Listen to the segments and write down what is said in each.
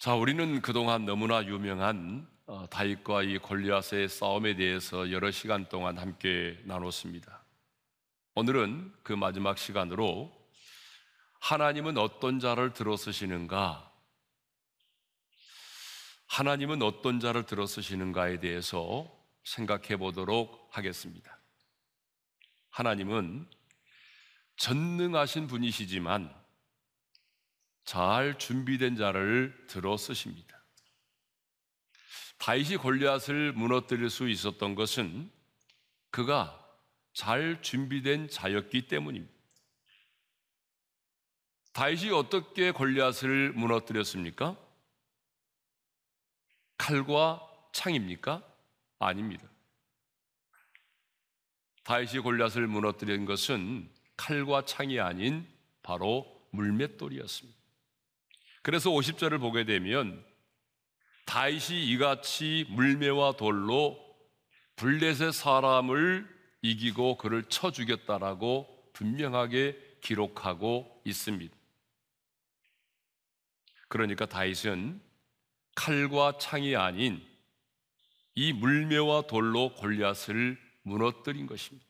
자, 우리는 그동안 너무나 유명한 다윗과 이 골리앗의 싸움에 대해서 여러 시간 동안 함께 나눴습니다. 오늘은 그 마지막 시간으로 하나님은 어떤 자를 들어 쓰시는가, 하나님은 어떤 자를 들어 쓰시는가에 대해서 생각해 보도록 하겠습니다. 하나님은 전능하신 분이시지만 잘 준비된 자를 들어 쓰십니다. 다윗이 골리앗을 무너뜨릴 수 있었던 것은 그가 잘 준비된 자였기 때문입니다. 다윗이 어떻게 골리앗을 무너뜨렸습니까? 칼과 창입니까? 아닙니다. 다윗이 골리앗을 무너뜨린 것은 칼과 창이 아닌 바로 물맷돌이었습니다. 그래서 50절을 보게 되면 다윗이 이같이 물매와 돌로 블레셋 사람을 이기고 그를 쳐 죽였다라고 분명하게 기록하고 있습니다. 그러니까 다윗은 칼과 창이 아닌 이 물매와 돌로 골리앗을 무너뜨린 것입니다.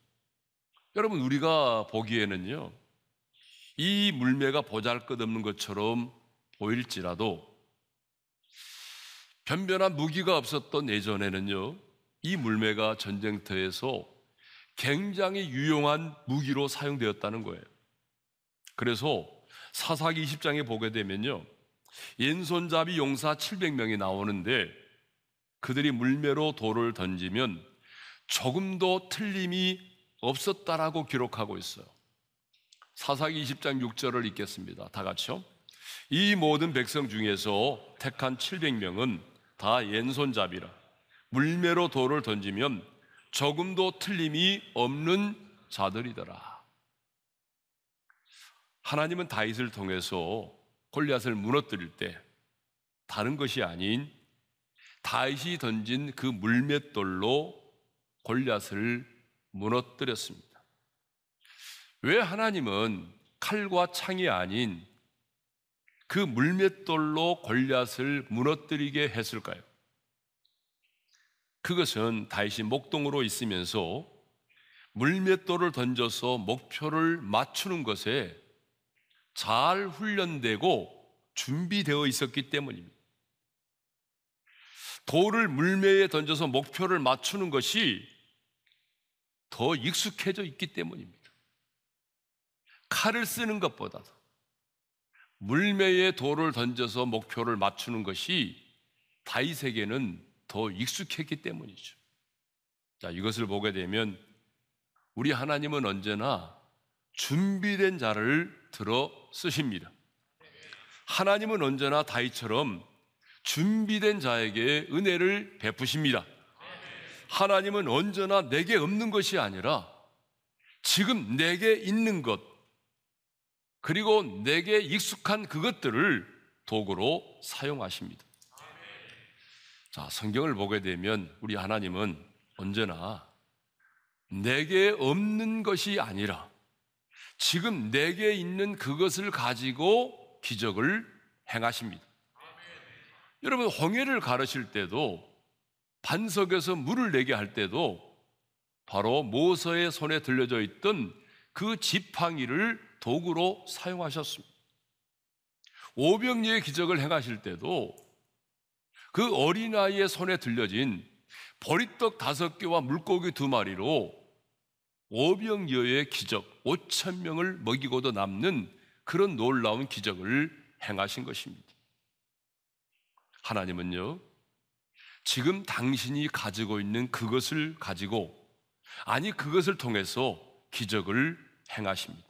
여러분, 우리가 보기에는요, 이 물매가 보잘것없는 것처럼 보일지라도 변변한 무기가 없었던 예전에는요, 이 물매가 전쟁터에서 굉장히 유용한 무기로 사용되었다는 거예요. 그래서 사사기 20장에 보게 되면요, 왼손잡이 용사 700명이 나오는데 그들이 물매로 돌을 던지면 조금도 틀림이 없었다라고 기록하고 있어요. 사사기 20장 6절을 읽겠습니다. 다 같이요. 이 모든 백성 중에서 택한 700명은 다 왼손잡이라 물매로 돌을 던지면 조금도 틀림이 없는 자들이더라. 하나님은 다윗을 통해서 골리앗을 무너뜨릴 때 다른 것이 아닌 다윗이 던진 그 물맷돌로 골리앗을 무너뜨렸습니다. 왜 하나님은 칼과 창이 아닌 그 물맷돌로 골리앗을 무너뜨리게 했을까요? 그것은 다윗이 목동으로 있으면서 물맷돌을 던져서 목표를 맞추는 것에 잘 훈련되고 준비되어 있었기 때문입니다. 돌을 물매에 던져서 목표를 맞추는 것이 더 익숙해져 있기 때문입니다. 칼을 쓰는 것보다도 물매에 돌을 던져서 목표를 맞추는 것이 다윗에게는 더 익숙했기 때문이죠. 자, 이것을 보게 되면 우리 하나님은 언제나 준비된 자를 들어 쓰십니다. 하나님은 언제나 다윗처럼 준비된 자에게 은혜를 베푸십니다. 하나님은 언제나 내게 없는 것이 아니라 지금 내게 있는 것, 그리고 내게 익숙한 그것들을 도구로 사용하십니다. 자, 성경을 보게 되면 우리 하나님은 언제나 내게 없는 것이 아니라 지금 내게 있는 그것을 가지고 기적을 행하십니다. 여러분, 홍해를 가르실 때도 반석에서 물을 내게 할 때도 바로 모세의 손에 들려져 있던 그 지팡이를 도구로 사용하셨습니다. 오병이어의 기적을 행하실 때도 그 어린아이의 손에 들려진 보리떡 5개와 물고기 2마리로 오병이어의 기적 5,000명을 먹이고도 남는 그런 놀라운 기적을 행하신 것입니다. 하나님은요, 지금 당신이 가지고 있는 그것을 가지고, 아니 그것을 통해서 기적을 행하십니다.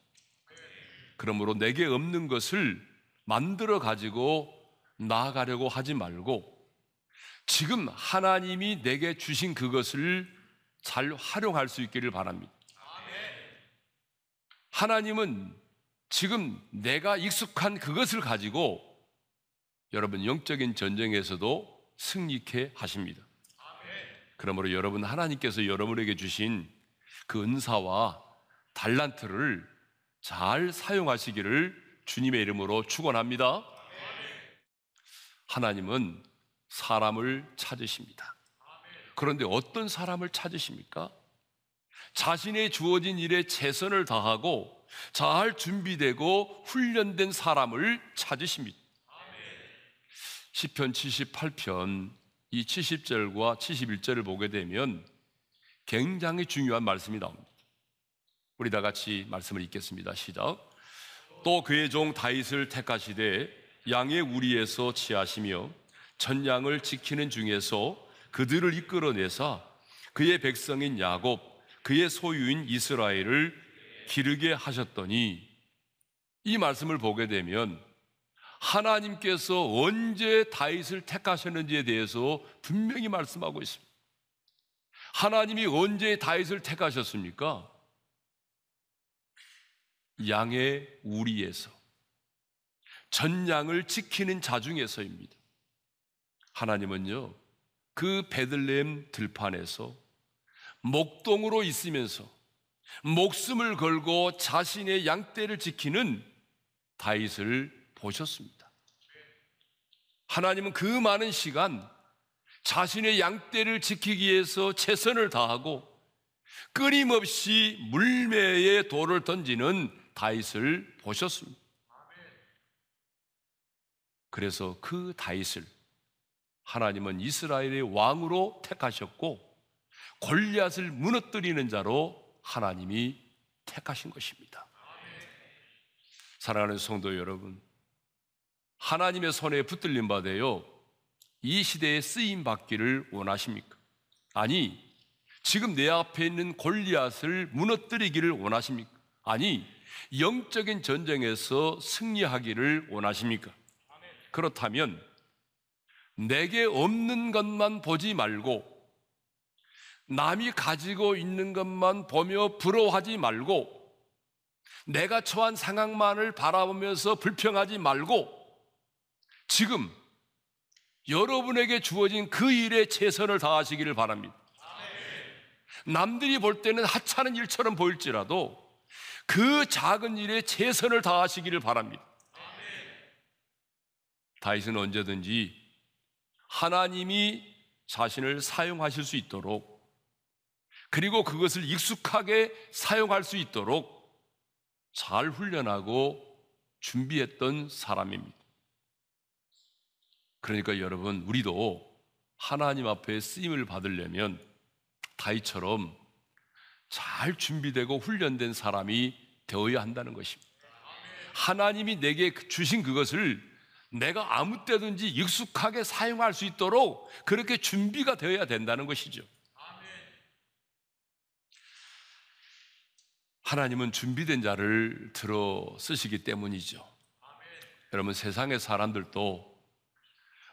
그러므로 내게 없는 것을 만들어 가지고 나아가려고 하지 말고 지금 하나님이 내게 주신 그것을 잘 활용할 수 있기를 바랍니다. 하나님은 지금 내가 익숙한 그것을 가지고 여러분 영적인 전쟁에서도 승리케 하십니다. 그러므로 여러분, 하나님께서 여러분에게 주신 그 은사와 달란트를 잘 사용하시기를 주님의 이름으로 축원합니다. 하나님은 사람을 찾으십니다. 그런데 어떤 사람을 찾으십니까? 자신의 주어진 일에 최선을 다하고 잘 준비되고 훈련된 사람을 찾으십니다. 시편 78편 이 70절과 71절을 보게 되면 굉장히 중요한 말씀이 나옵니다. 우리 다 같이 말씀을 읽겠습니다. 시작. 또 그의 종 다윗을 택하시되 양의 우리에서 취하시며 전양을 지키는 중에서 그들을 이끌어내사 그의 백성인 야곱, 그의 소유인 이스라엘을 기르게 하셨더니, 이 말씀을 보게 되면 하나님께서 언제 다윗을 택하셨는지에 대해서 분명히 말씀하고 있습니다. 하나님이 언제 다윗을 택하셨습니까? 양의 우리에서, 전양을 지키는 자 중에서입니다. 하나님은요, 그 베들레헴 들판에서 목동으로 있으면서 목숨을 걸고 자신의 양떼를 지키는 다윗을 보셨습니다. 하나님은 그 많은 시간 자신의 양떼를 지키기 위해서 최선을 다하고 끊임없이 물매에 돌을 던지는 다윗을 보셨습니다. 그래서 그 다윗을 하나님은 이스라엘의 왕으로 택하셨고 골리앗을 무너뜨리는 자로 하나님이 택하신 것입니다. 사랑하는 성도 여러분, 하나님의 손에 붙들림 받아요 이 시대에 쓰임 받기를 원하십니까? 아니, 지금 내 앞에 있는 골리앗을 무너뜨리기를 원하십니까? 아니, 영적인 전쟁에서 승리하기를 원하십니까? 그렇다면 내게 없는 것만 보지 말고 남이 가지고 있는 것만 보며 부러워하지 말고 내가 처한 상황만을 바라보면서 불평하지 말고 지금 여러분에게 주어진 그 일에 최선을 다하시기를 바랍니다. 남들이 볼 때는 하찮은 일처럼 보일지라도 그 작은 일에 최선을 다하시기를 바랍니다. 다윗은 언제든지 하나님이 자신을 사용하실 수 있도록, 그리고 그것을 익숙하게 사용할 수 있도록 잘 훈련하고 준비했던 사람입니다. 그러니까 여러분, 우리도 하나님 앞에 쓰임을 받으려면 다윗처럼 잘 준비되고 훈련된 사람이 되어야 한다는 것입니다. 하나님이 내게 주신 그것을 내가 아무 때든지 익숙하게 사용할 수 있도록 그렇게 준비가 되어야 된다는 것이죠. 하나님은 준비된 자를 들어 쓰시기 때문이죠. 여러분, 세상의 사람들도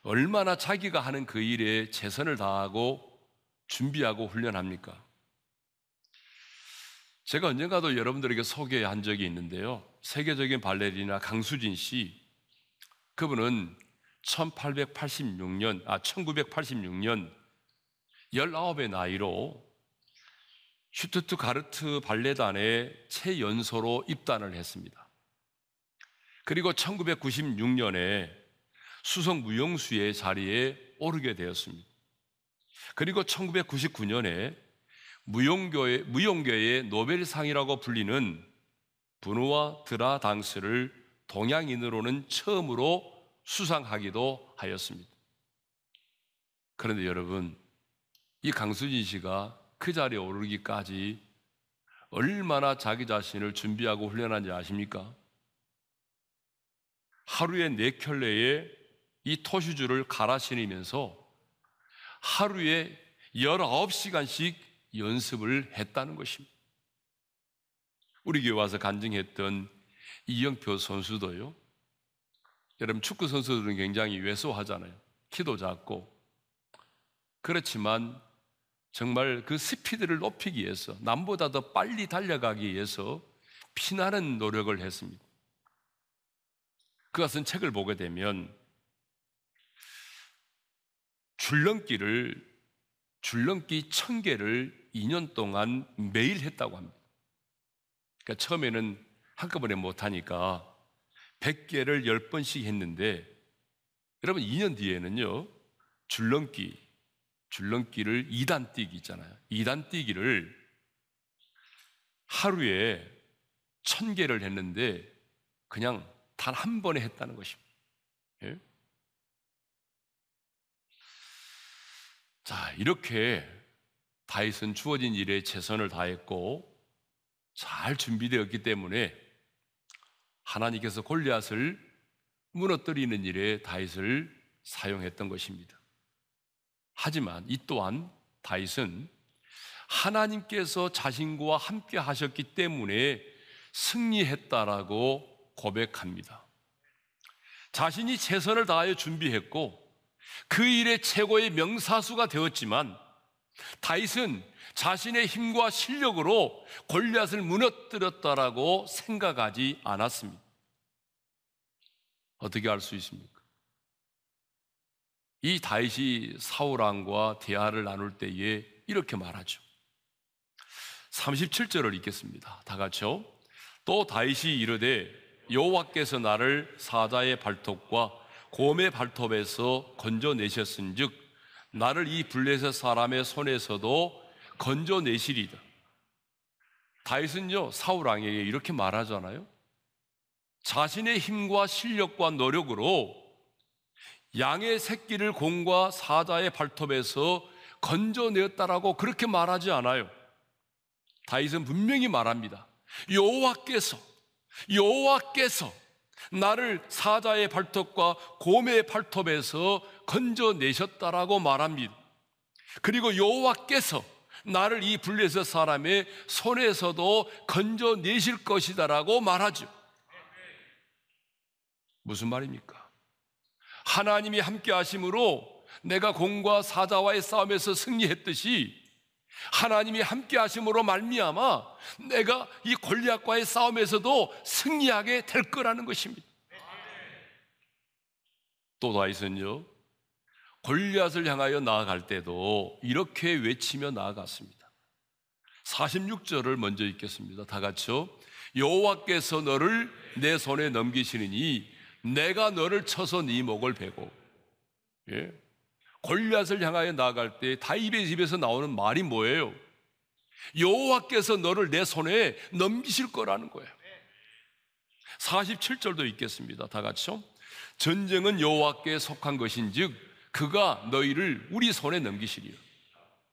얼마나 자기가 하는 그 일에 최선을 다하고 준비하고 훈련합니까? 제가 언젠가도 여러분들에게 소개한 적이 있는데요, 세계적인 발레리나 강수진 씨, 그분은 1986년 19의 나이로 슈투트가르트 발레단의 최연소로 입단을 했습니다. 그리고 1996년에 수석 무용수의 자리에 오르게 되었습니다. 그리고 1999년에 무용계의 노벨상이라고 불리는 브누아 드라 당스를 동양인으로는 처음으로 수상하기도 하였습니다. 그런데 여러분, 이 강수진 씨가 그 자리에 오르기까지 얼마나 자기 자신을 준비하고 훈련한지 아십니까? 하루에 4켤레의 이 토슈즈를 갈아 신으면서 하루에 19시간씩 연습을 했다는 것입니다. 우리 교회 와서 간증했던 이영표 선수도요, 여러분 축구 선수들은 굉장히 왜소하잖아요. 키도 작고 그렇지만 정말 그 스피드를 높이기 위해서, 남보다 더 빨리 달려가기 위해서 피나는 노력을 했습니다. 그것은 책을 보게 되면 줄넘기 1000개를 2년 동안 매일 했다고 합니다. 그러니까 처음에는 한꺼번에 못하니까 100개를 10번씩 했는데, 여러분 2년 뒤에는요, 줄넘기를 2단 뛰기 있잖아요. 2단 뛰기를 하루에 1000개를 했는데 그냥 단 한 번에 했다는 것입니다. 예? 자, 이렇게 다윗은 주어진 일에 최선을 다했고 잘 준비되었기 때문에 하나님께서 골리앗을 무너뜨리는 일에 다윗을 사용했던 것입니다. 하지만 이 또한 다윗은 하나님께서 자신과 함께 하셨기 때문에 승리했다라고 고백합니다. 자신이 최선을 다하여 준비했고 그 일의 최고의 명사수가 되었지만 다윗은 자신의 힘과 실력으로 골리앗을 무너뜨렸다라고 생각하지 않았습니다. 어떻게 알 수 있습니까? 이 다윗이 사울 왕과 대화를 나눌 때에 이렇게 말하죠. 37절을 읽겠습니다. 다 같이요. 또 다윗이 이르되 여호와께서 나를 사자의 발톱과 곰의 발톱에서 건져내셨은즉 나를 이 블레셋 사람의 손에서도 건져내시리다. 다윗은요, 사울 왕에게 이렇게 말하잖아요. 자신의 힘과 실력과 노력으로 양의 새끼를 곰과 사자의 발톱에서 건져내었다라고 그렇게 말하지 않아요. 다윗은 분명히 말합니다. 여호와께서 나를 사자의 발톱과 곰의 발톱에서 건져내셨다라고 말합니다. 그리고 여호와께서 나를 이 블레셋 사람의 손에서도 건져내실 것이다라고 말하죠. 무슨 말입니까? 하나님이 함께 하심으로 내가 곰과 사자와의 싸움에서 승리했듯이 하나님이 함께 하심으로 말미암아 내가 이 골리앗과의 싸움에서도 승리하게 될 거라는 것입니다. 또 다윗은요, 골리앗을 향하여 나아갈 때도 이렇게 외치며 나아갔습니다. 46절을 먼저 읽겠습니다. 다 같이요. 여호와께서 너를 내 손에 넘기시리니 내가 너를 쳐서 네 목을 베고. 예? 골리앗을 향하여 나아갈 때 다윗의 입에서 나오는 말이 뭐예요? 여호와께서 너를 내 손에 넘기실 거라는 거예요. 47절도 읽겠습니다. 다 같이요. 전쟁은 여호와께 속한 것인즉 그가 너희를 우리 손에 넘기시리라.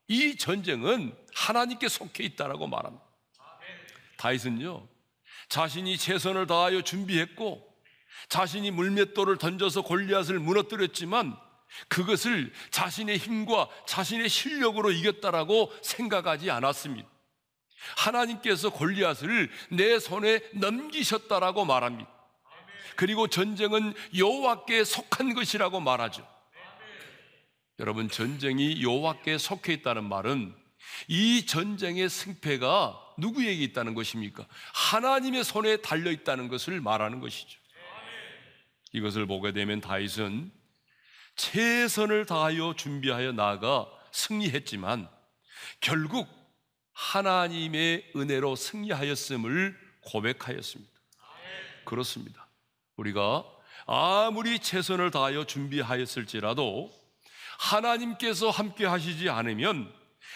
이 전쟁은 하나님께 속해 있다라고 말합니다. 다윗은요, 자신이 최선을 다하여 준비했고 자신이 물맷돌을 던져서 골리앗을 무너뜨렸지만 그것을 자신의 힘과 자신의 실력으로 이겼다라고 생각하지 않았습니다. 하나님께서 골리앗을 내 손에 넘기셨다라고 말합니다. 그리고 전쟁은 여호와께 속한 것이라고 말하죠. 여러분, 전쟁이 여호와께 속해 있다는 말은 이 전쟁의 승패가 누구에게 있다는 것입니까? 하나님의 손에 달려 있다는 것을 말하는 것이죠. 이것을 보게 되면 다윗은 최선을 다하여 준비하여 나아가 승리했지만 결국 하나님의 은혜로 승리하였음을 고백하였습니다. 그렇습니다. 우리가 아무리 최선을 다하여 준비하였을지라도 하나님께서 함께 하시지 않으면,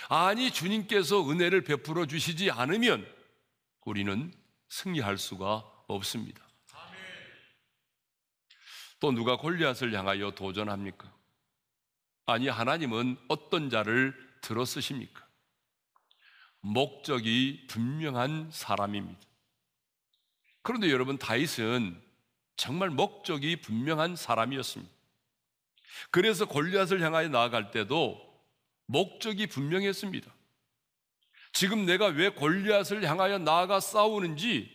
아니 주님께서 은혜를 베풀어 주시지 않으면 우리는 승리할 수가 없습니다. 또 누가 골리앗을 향하여 도전합니까? 아니, 하나님은 어떤 자를 들어 쓰십니까? 목적이 분명한 사람입니다. 그런데 여러분, 다윗은 정말 목적이 분명한 사람이었습니다. 그래서 골리앗을 향하여 나아갈 때도 목적이 분명했습니다. 지금 내가 왜 골리앗을 향하여 나아가 싸우는지,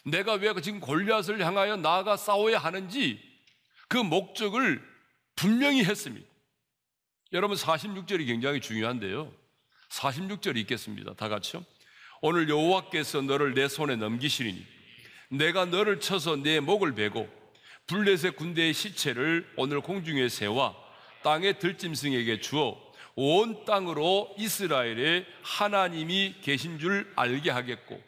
내가 왜 지금 골리앗을 향하여 나아가 싸워야 하는지 그 목적을 분명히 했습니다. 여러분 46절이 굉장히 중요한데요. 46절 읽겠습니다. 다 같이요. 오늘 여호와께서 너를 내 손에 넘기시리니 내가 너를 쳐서 내 목을 베고 블레셋 군대의 시체를 오늘 공중에 세워 땅의 들짐승에게 주어 온 땅으로 이스라엘의 하나님이 계신 줄 알게 하겠고,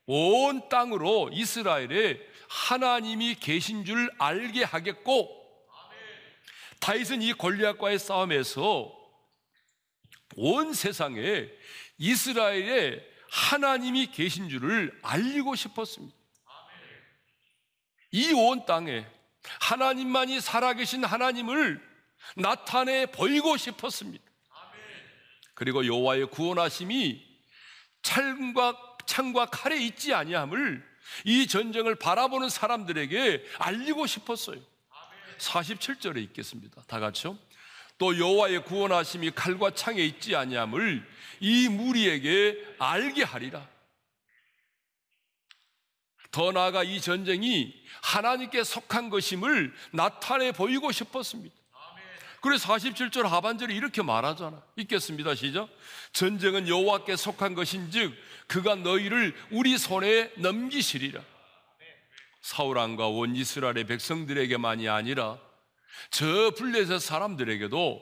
온 땅으로 이스라엘의 하나님이 계신 줄 알게 하겠고. 다윗은 이 골리앗과의 싸움에서 온 세상에 이스라엘의 하나님이 계신 줄을 알리고 싶었습니다. 이 온 땅에 하나님만이 살아계신 하나님을 나타내 보이고 싶었습니다. 그리고 여호와의 구원하심이 창과 칼에 있지 아니함을 이 전쟁을 바라보는 사람들에게 알리고 싶었어요. 47절에 있겠습니다. 다 같이요. 또 여호와의 구원하심이 칼과 창에 있지 아니함을 이 무리에게 알게 하리라. 더 나아가 이 전쟁이 하나님께 속한 것임을 나타내 보이고 싶었습니다. 그래서 47절 하반절에 이렇게 말하잖아. 읽겠습니다. 시작. 전쟁은 여호와께 속한 것인즉 그가 너희를 우리 손에 넘기시리라. 사울 왕과 온 이스라엘의 백성들에게만이 아니라 저 블레셋 사람들에게도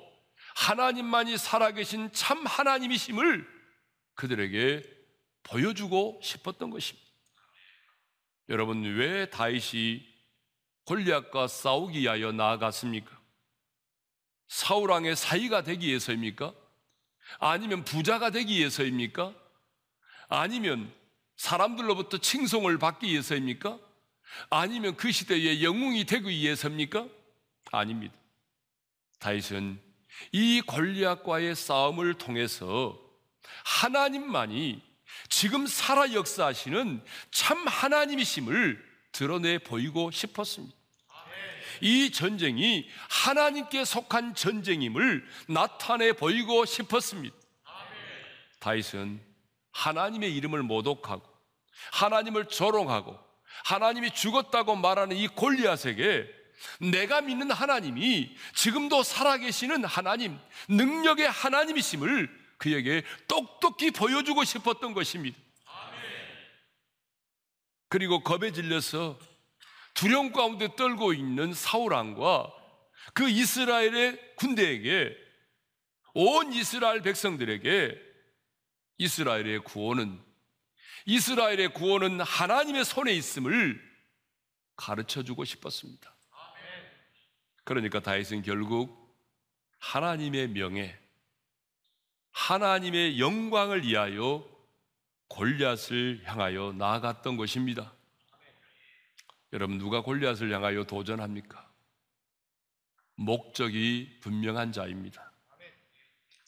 하나님만이 살아계신 참 하나님이심을 그들에게 보여주고 싶었던 것입니다. 여러분, 왜 다윗이 골리앗과 싸우기 위하여 나아갔습니까? 사울 왕의 사위가 되기 위해서입니까? 아니면 부자가 되기 위해서입니까? 아니면 사람들로부터 칭송을 받기 위해서입니까? 아니면 그 시대의 영웅이 되기 위해서입니까? 아닙니다. 다윗은 이 골리앗과의 싸움을 통해서 하나님만이 지금 살아 역사하시는 참 하나님이심을 드러내 보이고 싶었습니다. 이 전쟁이 하나님께 속한 전쟁임을 나타내 보이고 싶었습니다. 다윗은 하나님의 이름을 모독하고 하나님을 조롱하고 하나님이 죽었다고 말하는 이 골리앗에게 내가 믿는 하나님이 지금도 살아계시는 하나님, 능력의 하나님이심을 그에게 똑똑히 보여주고 싶었던 것입니다. 그리고 겁에 질려서 두려움 가운데 떨고 있는 사울 왕과 그 이스라엘의 군대에게, 온 이스라엘 백성들에게 이스라엘의 구원은 하나님의 손에 있음을 가르쳐주고 싶었습니다. 그러니까 다윗은 결국 하나님의 명예, 하나님의 영광을 위하여 골리앗을 향하여 나아갔던 것입니다. 여러분, 누가 골리앗을 향하여 도전합니까? 목적이 분명한 자입니다.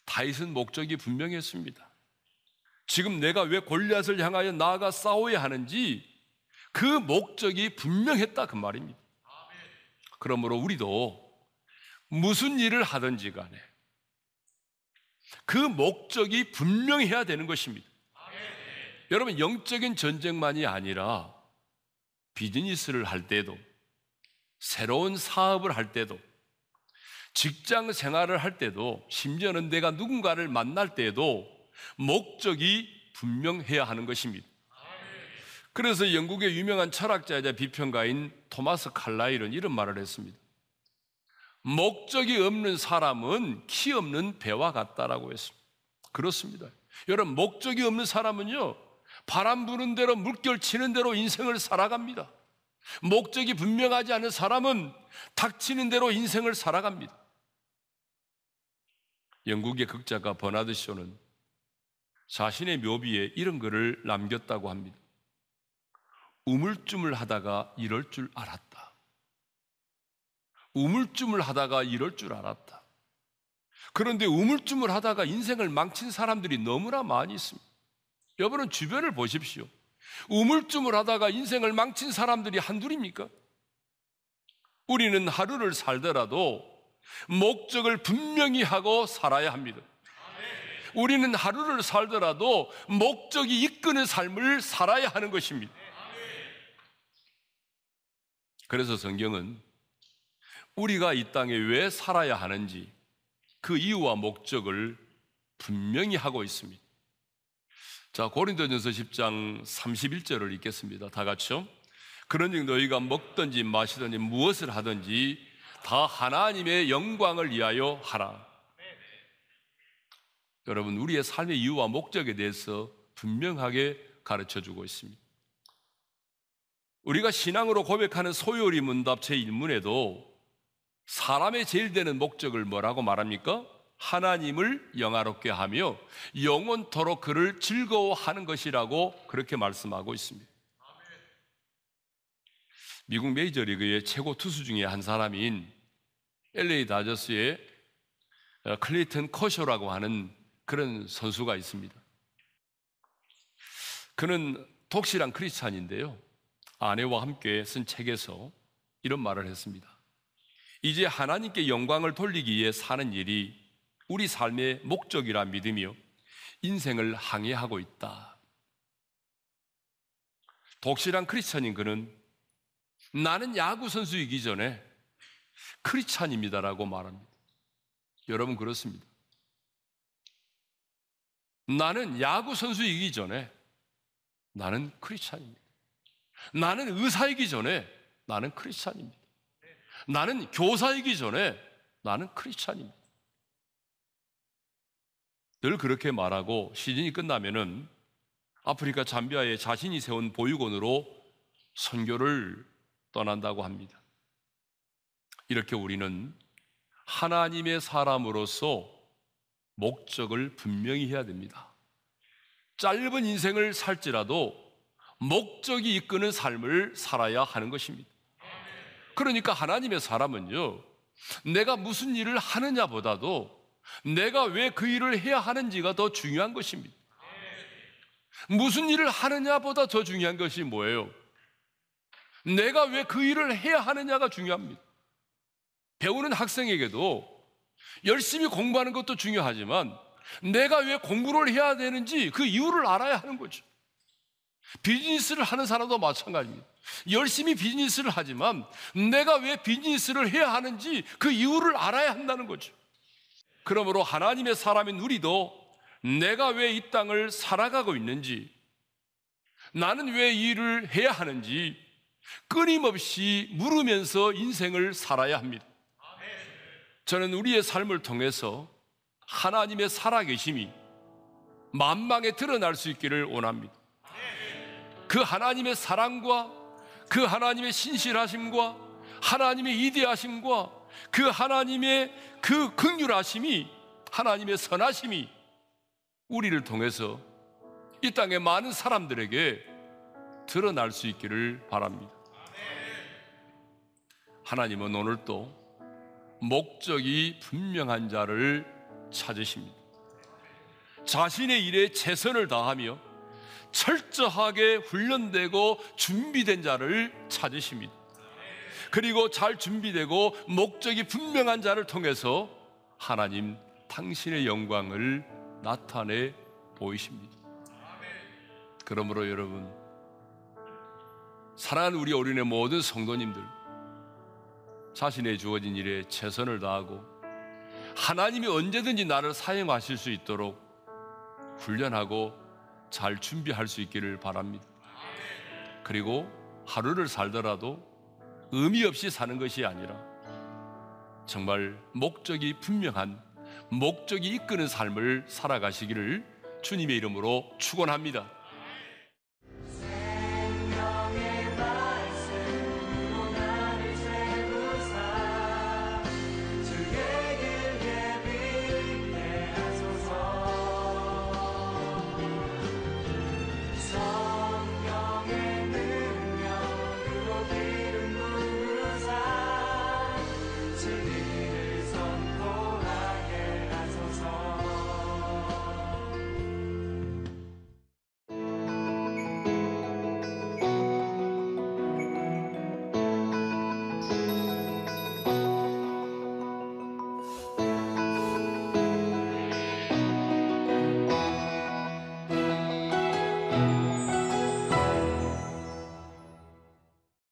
다윗은 목적이 분명했습니다. 지금 내가 왜 골리앗을 향하여 나아가 싸워야 하는지 그 목적이 분명했다, 그 말입니다. 그러므로 우리도 무슨 일을 하든지 간에 그 목적이 분명해야 되는 것입니다. 여러분, 영적인 전쟁만이 아니라 비즈니스를 할 때도, 새로운 사업을 할 때도, 직장 생활을 할 때도, 심지어는 내가 누군가를 만날 때에도 목적이 분명해야 하는 것입니다. 그래서 영국의 유명한 철학자이자 비평가인 토마스 칼라일은 이런 말을 했습니다. 목적이 없는 사람은 키 없는 배와 같다라고 했습니다. 그렇습니다. 여러분, 목적이 없는 사람은요, 바람 부는 대로 물결 치는 대로 인생을 살아갑니다. 목적이 분명하지 않은 사람은 닥치는 대로 인생을 살아갑니다. 영국의 극작가 버나드 쇼는 자신의 묘비에 이런 글을 남겼다고 합니다. 우물쭈물하다가 이럴 줄 알았다. 우물쭈물하다가 이럴 줄 알았다. 그런데 우물쭈물하다가 인생을 망친 사람들이 너무나 많이 있습니다. 여러분, 주변을 보십시오. 우물쭈물하다가 인생을 망친 사람들이 한둘입니까? 우리는 하루를 살더라도 목적을 분명히 하고 살아야 합니다. 우리는 하루를 살더라도 목적이 이끄는 삶을 살아야 하는 것입니다. 그래서 성경은 우리가 이 땅에 왜 살아야 하는지, 그 이유와 목적을 분명히 하고 있습니다. 자, 고린도전서 10장 31절을 읽겠습니다. 다 같이요. 그런즉 너희가 먹든지 마시든지 무엇을 하든지 다 하나님의 영광을 위하여 하라. 여러분, 우리의 삶의 이유와 목적에 대해서 분명하게 가르쳐주고 있습니다. 우리가 신앙으로 고백하는 소요리 문답 제1문에도 사람의 제일 되는 목적을 뭐라고 말합니까? 하나님을 영화롭게 하며 영원토록 그를 즐거워하는 것이라고 그렇게 말씀하고 있습니다. 미국 메이저리그의 최고 투수 중에 한 사람인 LA 다저스의 클레이턴 커쇼라고 하는 그런 선수가 있습니다. 그는 독실한 크리스찬인데요, 아내와 함께 쓴 책에서 이런 말을 했습니다. 이제 하나님께 영광을 돌리기 위해 사는 일이 우리 삶의 목적이라 믿으며 인생을 항해하고 있다. 독실한 크리스찬인 그는 나는 야구 선수이기 전에 크리스찬입니다라고 말합니다. 여러분, 그렇습니다. 나는 야구 선수이기 전에 나는 크리스찬입니다. 나는 의사이기 전에 나는 크리스찬입니다. 나는 교사이기 전에 나는 크리스찬입니다. 늘 그렇게 말하고 시즌이 끝나면은 아프리카 잠비아에 자신이 세운 보육원으로 선교를 떠난다고 합니다. 이렇게 우리는 하나님의 사람으로서 목적을 분명히 해야 됩니다. 짧은 인생을 살지라도 목적이 이끄는 삶을 살아야 하는 것입니다. 그러니까 하나님의 사람은요, 내가 무슨 일을 하느냐보다도 내가 왜 그 일을 해야 하는지가 더 중요한 것입니다. 무슨 일을 하느냐보다 더 중요한 것이 뭐예요? 내가 왜 그 일을 해야 하느냐가 중요합니다. 배우는 학생에게도 열심히 공부하는 것도 중요하지만 내가 왜 공부를 해야 되는지 그 이유를 알아야 하는 거죠. 비즈니스를 하는 사람도 마찬가지입니다. 열심히 비즈니스를 하지만 내가 왜 비즈니스를 해야 하는지 그 이유를 알아야 한다는 거죠. 그러므로 하나님의 사람인 우리도 내가 왜 이 땅을 살아가고 있는지, 나는 왜 이 일을 해야 하는지 끊임없이 물으면서 인생을 살아야 합니다. 저는 우리의 삶을 통해서 하나님의 살아계심이 만방에 드러날 수 있기를 원합니다. 그 하나님의 사랑과 그 하나님의 신실하심과 하나님의 이대하심과 그 하나님의 그 긍휼하심이, 하나님의 선하심이 우리를 통해서 이 땅의 많은 사람들에게 드러날 수 있기를 바랍니다. 하나님은 오늘도 목적이 분명한 자를 찾으십니다. 자신의 일에 최선을 다하며 철저하게 훈련되고 준비된 자를 찾으십니다. 그리고 잘 준비되고 목적이 분명한 자를 통해서 하나님 당신의 영광을 나타내 보이십니다. 그러므로 여러분, 사랑하는 우리 어린의 모든 성도님들, 자신의 주어진 일에 최선을 다하고 하나님이 언제든지 나를 사용하실 수 있도록 훈련하고 잘 준비할 수 있기를 바랍니다. 그리고 하루를 살더라도 의미 없이 사는 것이 아니라 정말 목적이 분명한, 목적이 이끄는 삶을 살아가시기를 주님의 이름으로 축원합니다.